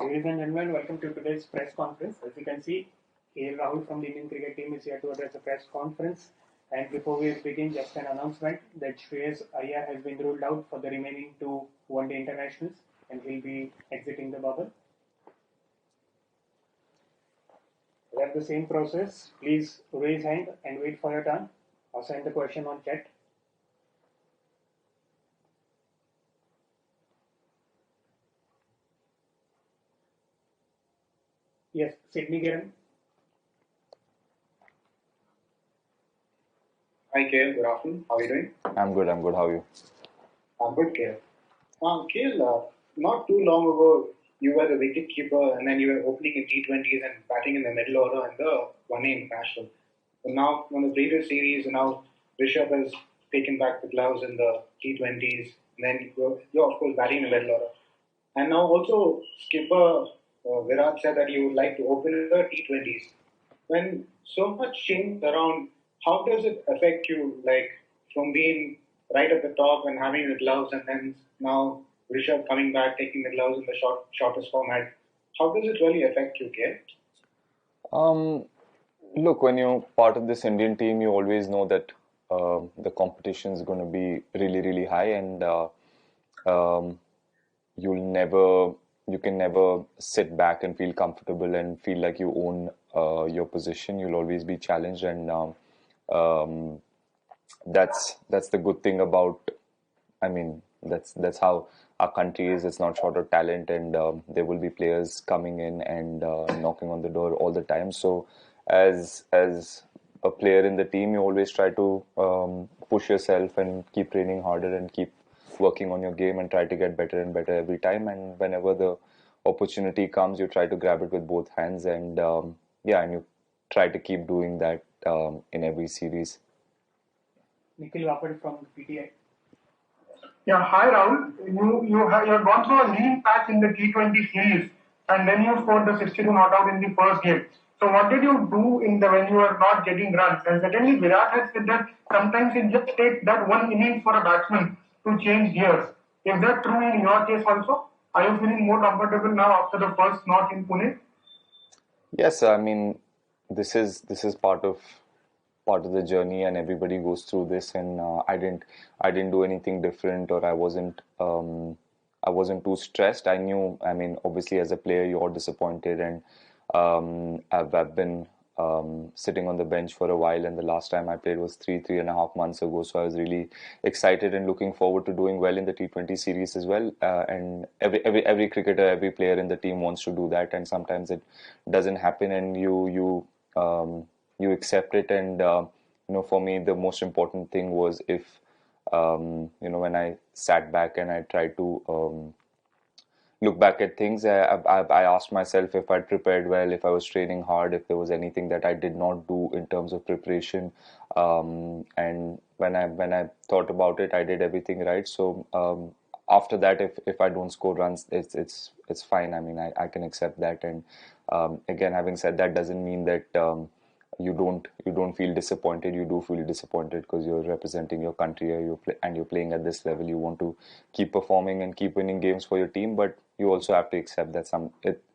Ladies and gentlemen, welcome to today's press conference. As you can see, KL Rahul from the Indian cricket team is here to address the press conference. And before we begin, just an announcement that Shreyas Iyer has been ruled out for the remaining two one-day internationals and he'll be exiting the bubble. We have the same process. Please raise hand and wait for your turn or send the question on chat. Yes, Sydney Giran. Hi, KL. Good afternoon. How are you doing? I'm good. How are you? I'm good, KL. KL, not too long ago, you were the wicket keeper and then you were opening in T20s and batting in the middle order in the one-day international. But now, on the previous series, now Rishabh has taken back the gloves in the T20s. And then you're, of course, batting in the middle order. And now also, skipper Virat said that he would like to open the T20s. When so much change around, how does it affect you, like from being right at the top and having the gloves and then now Rishabh coming back, taking the gloves in the shortest format? How does it really affect you, Kay? Look, when you're part of this Indian team, you always know that the competition is going to be really, really high, and you can never sit back and feel comfortable and feel like you own your position. You'll always be challenged, and that's the good thing about. I mean, that's how our country is. It's not short of talent, and there will be players coming in and knocking on the door all the time. So, as a player in the team, you always try to push yourself and keep training harder and keep working on your game and try to get better and better every time. And whenever the opportunity comes, you try to grab it with both hands, and and you try to keep doing that in every series. Nikhil Vapad from PTI. Yeah, hi Rahul. You have gone through a lean patch in the T20 series, and then you scored the 62 not out in the first game. So what did you do when you were not getting runs? And certainly Virat has said that sometimes it just takes that one innings for a batsman to change gears. Is that true in your case also? Are you feeling more comfortable now after the first knock in Pune? Yes, I mean, this is part of the journey, and everybody goes through this. And I didn't do anything different, or I wasn't too stressed. I knew, I mean, obviously as a player you're disappointed, and I've been sitting on the bench for a while, and the last time I played was three and a half months ago. So I was really excited and looking forward to doing well in the T20 series as well. And every cricketer, every player in the team wants to do that, and sometimes it doesn't happen, and you accept it. And for me, the most important thing was if when I sat back and I tried to look back at things, I asked myself if I'd prepared well, if I was training hard, if there was anything that I did not do in terms of preparation. And when I thought about it, I did everything right. So after that, if I don't score runs, it's fine. I mean, I can accept that. And again, having said that, doesn't mean that you don't feel disappointed. You do feel disappointed because you're representing your country, and you're playing at this level. You want to keep performing and keep winning games for your team, but you also have to accept that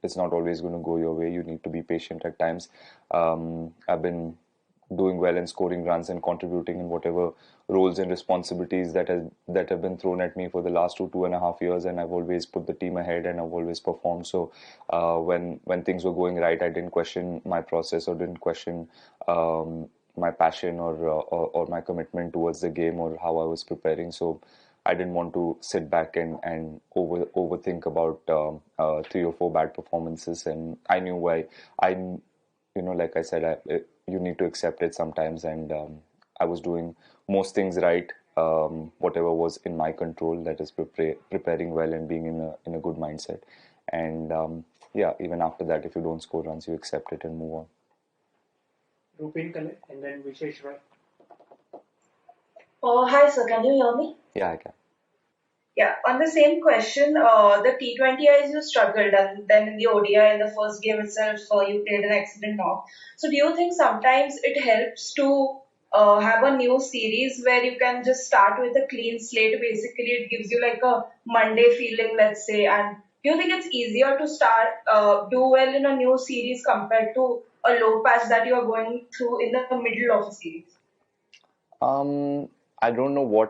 it's not always going to go your way. You need to be patient at times. I've been doing well and scoring runs and contributing in whatever roles and responsibilities that have been thrown at me for the last 2.5 years, and I've always put the team ahead, and I've always performed. So when things were going right, I didn't question my process or didn't question my passion or my commitment towards the game or how I was preparing. So I didn't want to sit back and overthink about 3 or 4 bad performances, and I knew why. Like I said, you need to accept it sometimes, and I was doing most things right, whatever was in my control, that is preparing well and being in a good mindset. And even after that, if you don't score runs, you accept it and move on. Rupin Kale and then Vishesh Roy. Hi sir, can you hear me? Yeah, I can. Yeah, on the same question, the T20Is you struggled, and then in the ODI in the first game itself, you played an excellent knock. So do you think sometimes it helps to have a new series where you can just start with a clean slate? Basically, it gives you like a Monday feeling, let's say, and Do you think it's easier to do well in a new series compared to a low patch that you are going through in the middle of a series? I don't know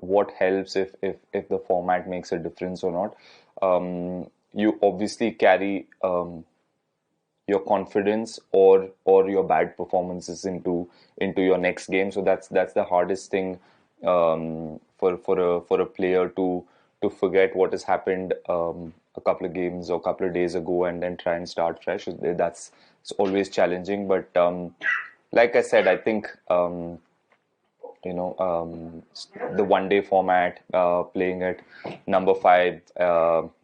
what helps if the format makes a difference or not. You obviously carry your confidence or your bad performances into your next game. So that's the hardest thing for a player to forget what has happened a couple of games or a couple of days ago and then try and start fresh. That's it's always challenging. But like I said, I think the one day format, playing at number 5,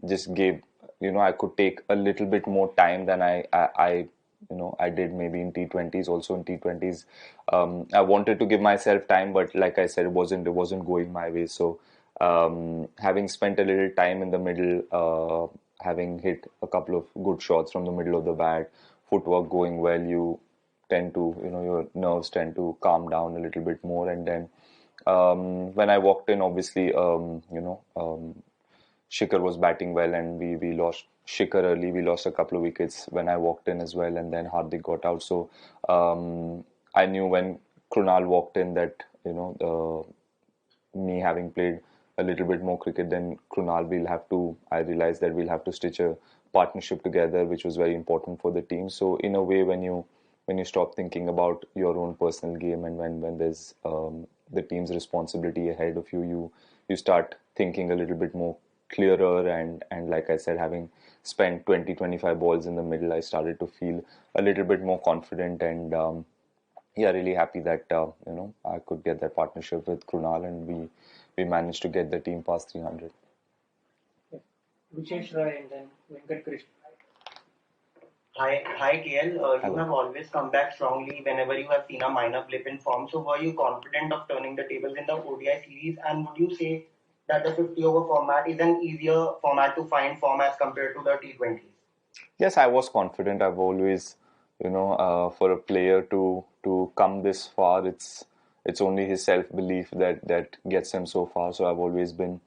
just gave, I could take a little bit more time than I did maybe in T20s. Also in T20s, I wanted to give myself time, but like I said, it wasn't going my way. So having spent a little time in the middle, having hit a couple of good shots from the middle of the bat, footwork going well, you tend to, your nerves tend to calm down a little bit more. And then when I walked in, obviously, Shikhar was batting well, and we lost Shikhar early. We lost a couple of wickets when I walked in as well, and then Hardik got out. So I knew when Krunal walked in that, me having played a little bit more cricket than Krunal, I realized that we'll have to stitch a partnership together, which was very important for the team. So in a way, when you stop thinking about your own personal game, and when there's the team's responsibility ahead of you, you start thinking a little bit more clearer. And like I said, having spent 20-25 balls in the middle, I started to feel a little bit more confident. And really happy that I could get that partnership with Krunal, and we managed to get the team past 300. Vishesh Roy and then Venkat Krishna. Hi, KL. You have always come back strongly whenever you have seen a minor blip in form. So were you confident of turning the tables in the ODI series? And would you say that the 50-over format is an easier format to find form as compared to the T20s? Yes, I was confident. I've always, for a player to come this far, it's only his self-belief that gets him so far. So I've always been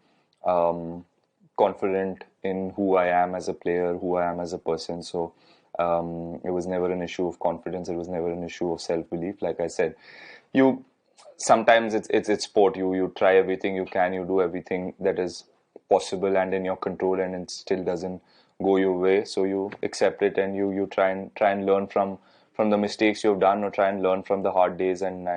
confident in who I am as a player, who I am as a person. So it was never an issue of confidence. It was never an issue of self-belief. Like I said, sometimes it's sport. You try everything you can. You do everything that is possible and in your control, and it still doesn't go your way. So you accept it, and you try and learn from the mistakes you've done, or try and learn from the hard days and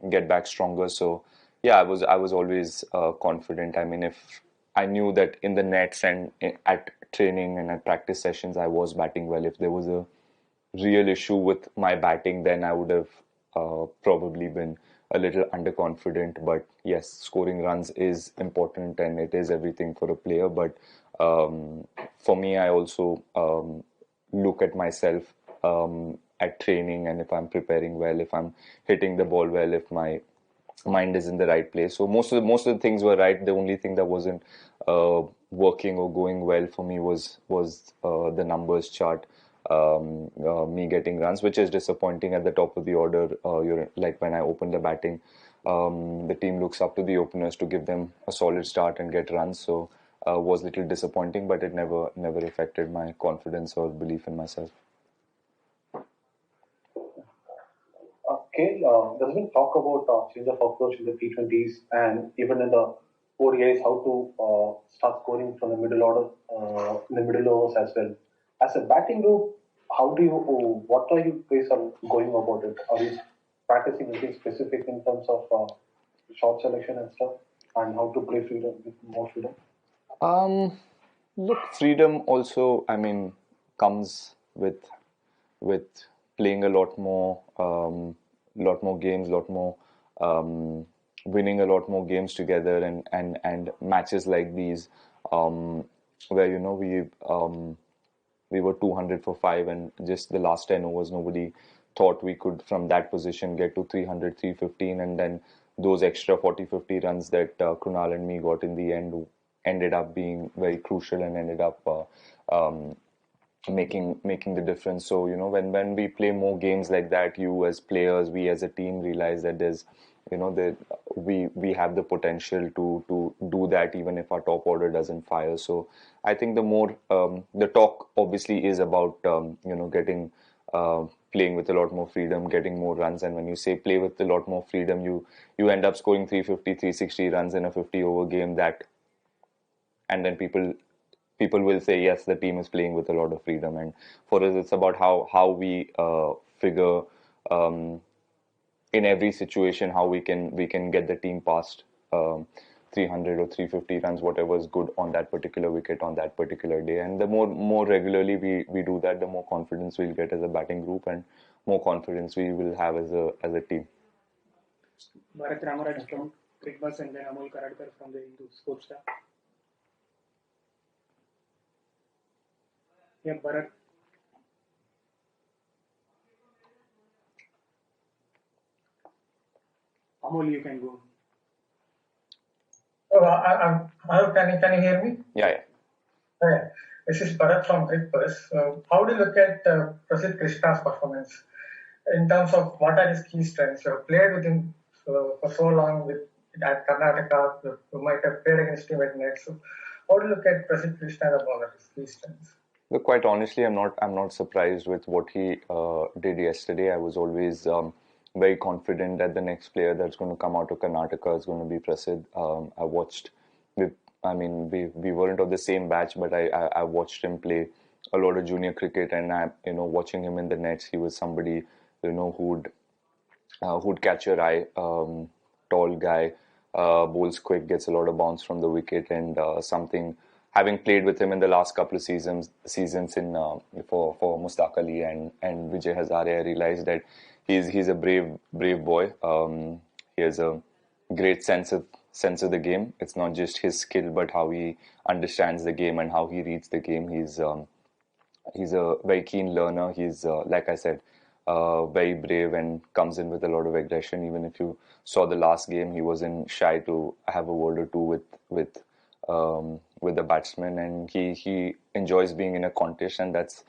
get back stronger. So yeah, I was always confident. I mean, if I knew that in the nets and at training and at practice sessions I was batting well. If there was a real issue with my batting, then I would have probably been a little underconfident. But yes, scoring runs is important, and it is everything for a player. But for me, I also look at myself at training, and if I'm preparing well, if I'm hitting the ball well, if my mind is in the right place. So most of the things were right. The only thing that wasn't working or going well for me was the numbers chart. Me getting runs, which is disappointing at the top of the order. You're like, when I open the batting, the team looks up to the openers to give them a solid start and get runs. So was a little disappointing, but it never affected my confidence or belief in myself. Okay, there's been talk about change of approach in the T20s and even in the ODIs, how to start scoring from the middle order, in the middle overs as well. As a batting group, what are you guys are going about it? Are you practicing anything specific in terms of shot selection and stuff, and how to play freedom with more freedom? Look, freedom also, I mean, comes with playing a lot more games, winning a lot more games together, and matches like these, where we were 200 for 5, and just the last 10 overs, nobody thought we could from that position get to 300, 315, and then those extra 40-50 runs that Krunal and me got in the end ended up being very crucial and ended up making the difference. So when we play more games like that, you as players, we as a team realize that there's we have the potential to do that even if our top order doesn't fire. So I think the more the talk obviously is about getting playing with a lot more freedom, getting more runs. And when you say play with a lot more freedom, you end up scoring 350, 360 runs in a 50 over game. And then people will say yes, the team is playing with a lot of freedom. And for us, it's about how we figure in every situation how we can get the team past 300 or 350 runs, whatever is good on that particular wicket on that particular day. And the more regularly we do that, the more confidence we'll get as a batting group and more confidence we will have as a team. Bharat Ramaraj from Crickbuzz and then Amol Karadkar from the Hindu Sports Star. Yeah, Bharat. Amol, you can go. Oh, can you hear me? Yeah. Yeah. This is Bharat from Crickbuzz. How do you look at Prasidh Krishna's performance in terms of what are his key strengths? You have played with him for so long at Karnataka. You might have played against him at Nets. So how do you look at Prasidh Krishna as a bowler, his key strengths? Look, quite honestly, I'm not surprised with what he did yesterday. I was always very confident that the next player that's going to come out of Karnataka is going to be Prasidh. I watched we weren't of the same batch, but I watched him play a lot of junior cricket, and watching him in the nets, he was somebody who'd catch your eye. Tall guy, bowls quick, gets a lot of bounce from the wicket, and something. Having played with him in the last couple of seasons in for Mustaq Ali and Vijay Hazare, I realized that he's a brave boy. He has a great sense of the game. It's not just his skill, but how he understands the game and how he reads the game. He's a very keen learner. He's like I said, very brave and comes in with a lot of aggression. Even if you saw the last game, he wasn't shy to have a word or two with the batsman, and he enjoys being in a contest, and that's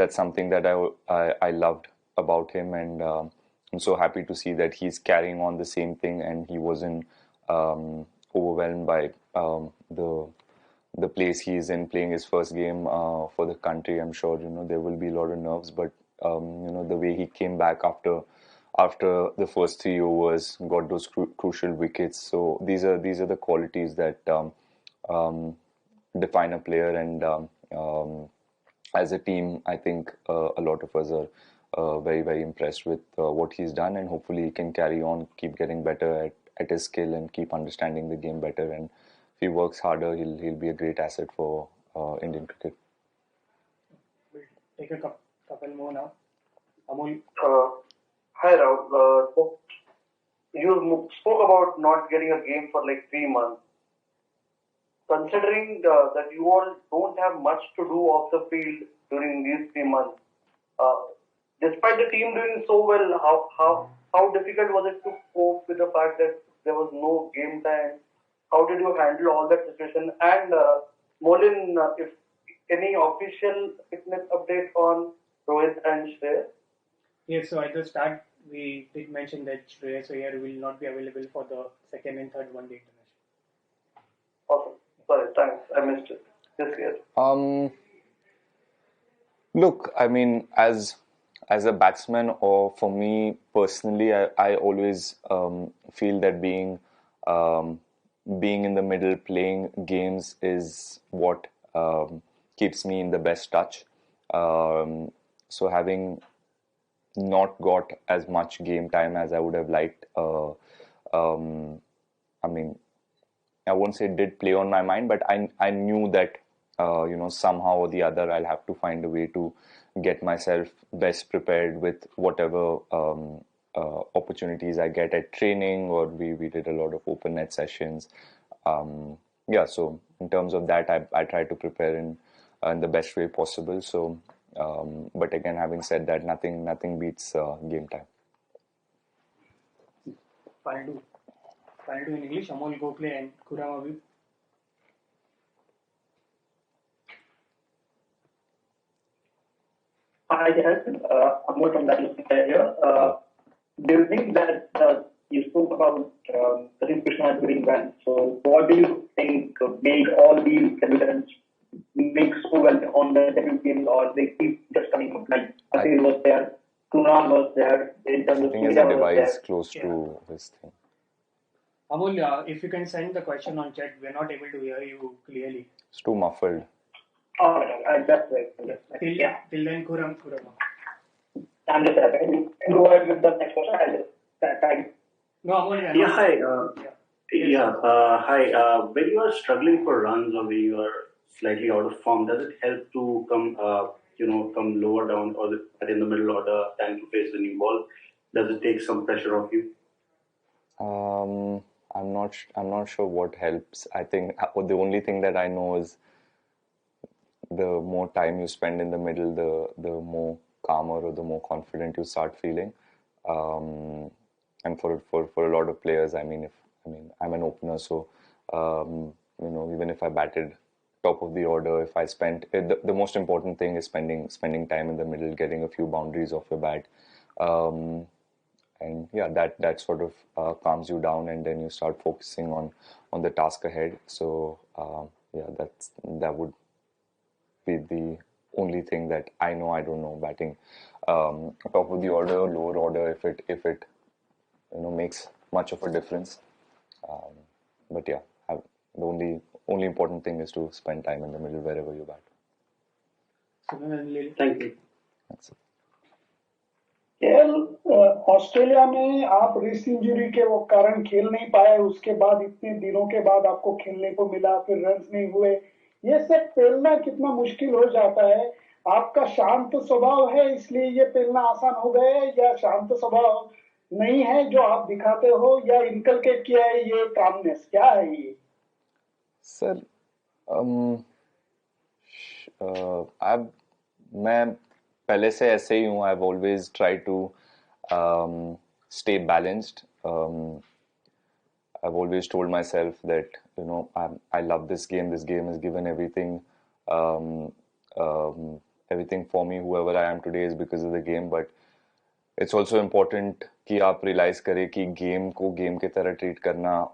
something that I loved about him, and I'm so happy to see that he's carrying on the same thing, and he wasn't overwhelmed by the place he's in, playing his first game for the country. I'm sure there will be a lot of nerves, but the way he came back after the first 3 overs, got those crucial wickets. So these are the qualities that define a player, and as a team, I think a lot of us are very, very impressed with what he's done, and hopefully he can carry on, keep getting better at his skill, and keep understanding the game better. And if he works harder, he'll be a great asset for Indian cricket. We'll take a couple more now. Amol. Hi Rahul. You spoke about not getting a game for like 3 months. Considering that you all don't have much to do off the field during these 3 months, despite the team doing so well, how difficult was it to cope with the fact that there was no game time? How did you handle all that situation? And Molin, if any official fitness update on Rohit and Shreyas? Yes, so at the start, we did mention that Shreyas Iyer will not be available for the second and third one-day international. Awesome. Sorry, thanks. I missed it. Yes, yes. Look, I mean, as a batsman, or for me personally, I always feel that being in the middle, playing games, is what keeps me in the best touch. So having not got as much game time as I would have liked, I mean, I won't say it did play on my mind, but I knew that somehow or the other I'll have to find a way to get myself best prepared with whatever opportunities I get at training, or we did a lot of open net sessions. So in terms of that, I try to prepare in the best way possible. So, but again, having said that, nothing beats game time. Final two in English. Amol Gokhale and Khurram Habib. Hi, yes. Amol from that here. Do you think that you spoke about Pradeep Krishna doing well. So what do you think made all these veterans make so well on the debut game, or they keep just coming up? Like Patel was there, Kunal was there, in terms I of think there's a Surya was device there. close Yeah. to his thing. Amol, if you can send the question on chat, we're not able to hear you clearly. It's too muffled. All right, that's right. Yeah, Till then, Kuram. I'm just go ahead with the next question. I'll just try. No, Amol, Yeah, hi. Yes. Hi. When you are struggling for runs or when you are slightly out of form, does it help to come, come lower down or in the middle order than to face the new ball? Does it take some pressure off you? I'm not sure what helps. I think the only thing that I know is the more time you spend in the middle, the more calmer or the more confident you start feeling. And for a lot of players, I mean I'm an opener, so even if I batted top of the order, if I spent the most important thing is spending time in the middle, getting a few boundaries off your bat. And yeah, that sort of calms you down, and then you start focusing on the task ahead. So yeah, that would be the only thing that I know. I don't know batting top of the order or lower order if it makes much of a difference. But yeah, the only important thing is to spend time in the middle wherever you bat. Thank you. That's it. Australia में आप wrist injury के वो कारण खेल नहीं पाए, उसके बाद इतने दिनों के बाद आपको खेलने को मिला, फिर रन्स नहीं हुए, ये सब पेलना कितना मुश्किल हो जाता है. आपका शांत स्वभाव है इसलिए ये पेलना आसान हो गया है, या शांत स्वभाव नहीं है जो आप दिखाते हो, या इनकलकेट किया है ये कामनेस, क्या है ये? सर मैं पहले से ऐसे ही हूँ. I've always tried to stay balanced. I've always told myself that I love this game. This game has given everything everything for me. Whoever I am today is because of the game. But it's also important कि आप realize करें कि game को game के तरह treat करना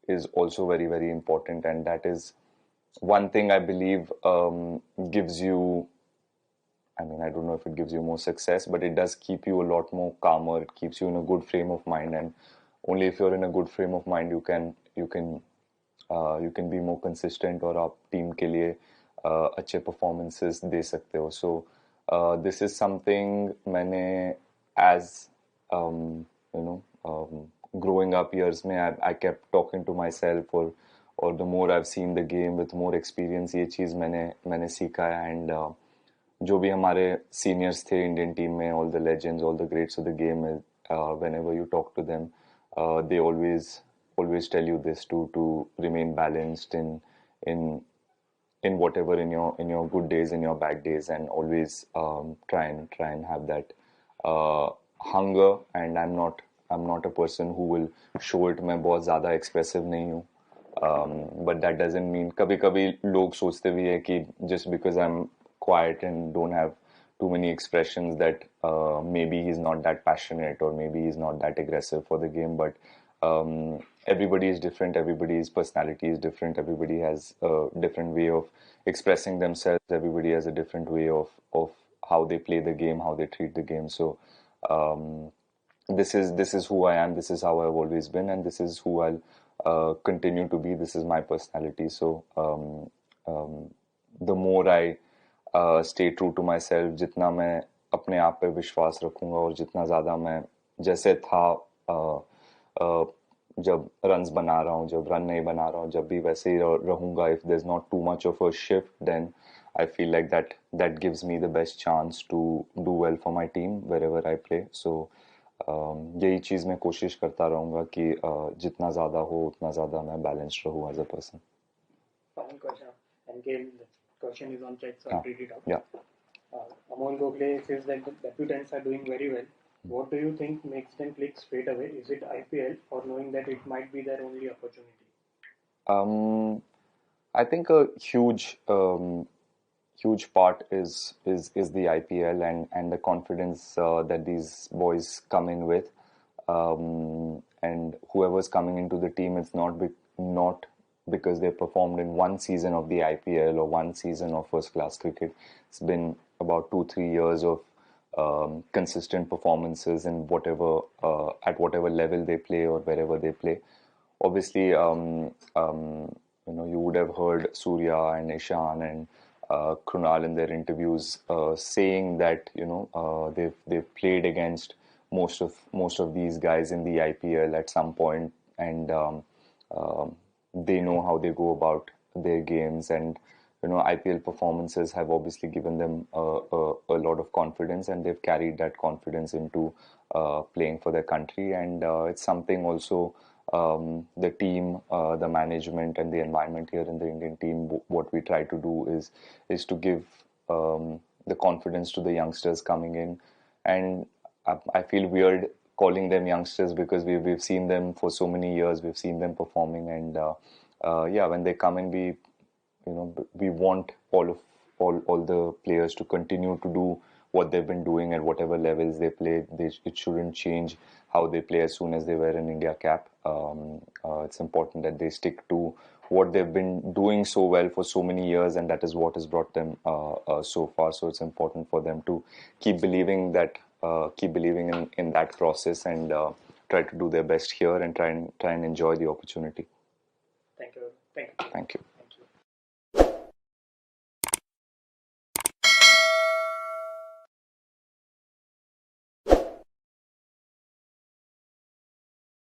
is also very very important, and that is one thing I believe gives you. I mean, I don't know if it gives you more success, but it does keep you a lot more calmer. It keeps you in a good frame of mind, and only if you're in a good frame of mind, you can be more consistent, और आप team के लिए अच्छे performances दे सकते हो. So this is something मैंने as growing up years में I kept talking to myself, or the more I've seen the game with more experience, ये चीज़ मैंने सीखा है. And जो भी हमारे सीनियर्स थे इंडियन टीम में, all the legends, all the greats of the game, whenever you talk to them, they always tell you this, to remain balanced in whatever, in your good days, in your bad days, and always try and have that hunger. And I'm not a person who will show it. मैं बहुत ज़्यादा expressive नहीं हूँ. But that doesn't mean कभी-कभी लोग सोचते भी है कि just because I'm quiet and don't have too many expressions that maybe he's not that passionate, or maybe he's not that aggressive for the game. But everybody is different, everybody's personality is different, everybody has a different way of expressing themselves, everybody has a different way of how they play the game, how they treat the game. So this is who I am, this is how I've always been, and this is who I'll continue to be. This is my personality. So the more I stay true to myself, जितना मैं अपने आप पे विश्वास रखूंगा, और जितना ज़्यादा मैं जैसे था जब रन्स बना रहा हूँ, जब रन नहीं बना रहा हूँ, जब भी वैसे ही रहूंगा, if there's not too much of a shift, then I feel like that gives me the best chance to do well for my team wherever I play. So यही चीज़ मैं कोशिश करता रहूंगा कि जितना ज़्यादा हो उतना ज़्यादा मैं बैलेंस्ड रहूँ as a person. Final question. And the question is on chat, so I'll read it out. Yeah. Amol Gokhale says that the debutants are doing very well. What do you think makes them click straight away? Is it IPL, or knowing that it might be their only opportunity? I think a huge part is the IPL and the confidence that these boys come in with. and whoever's coming into the team, it's not because they performed in one season of the IPL or one season of first class cricket. It's been about 2-3 years of consistent performances in whatever at whatever level they play or wherever they play. Obviously, you would have heard Surya and Ishan and Krunal in their interviews saying that they've played against most of these guys in the IPL at some point, and they know how they go about their games, and IPL performances have obviously given them a lot of confidence, and they've carried that confidence into playing for their country. And it's something also the team, the management, and the environment here in the Indian team. What we try to do is to give the confidence to the youngsters coming in, and I feel weird calling them youngsters because we've seen them for so many years. We've seen them performing, and when they come in, we want all the players to continue to do what they've been doing at whatever levels they play. It shouldn't change how they play as soon as they wear an India cap. It's important that they stick to what they've been doing so well for so many years, and that is what has brought them so far. So it's important for them to keep believing in that process, and try to do their best here, and try and enjoy the opportunity. Thank you. Thank you.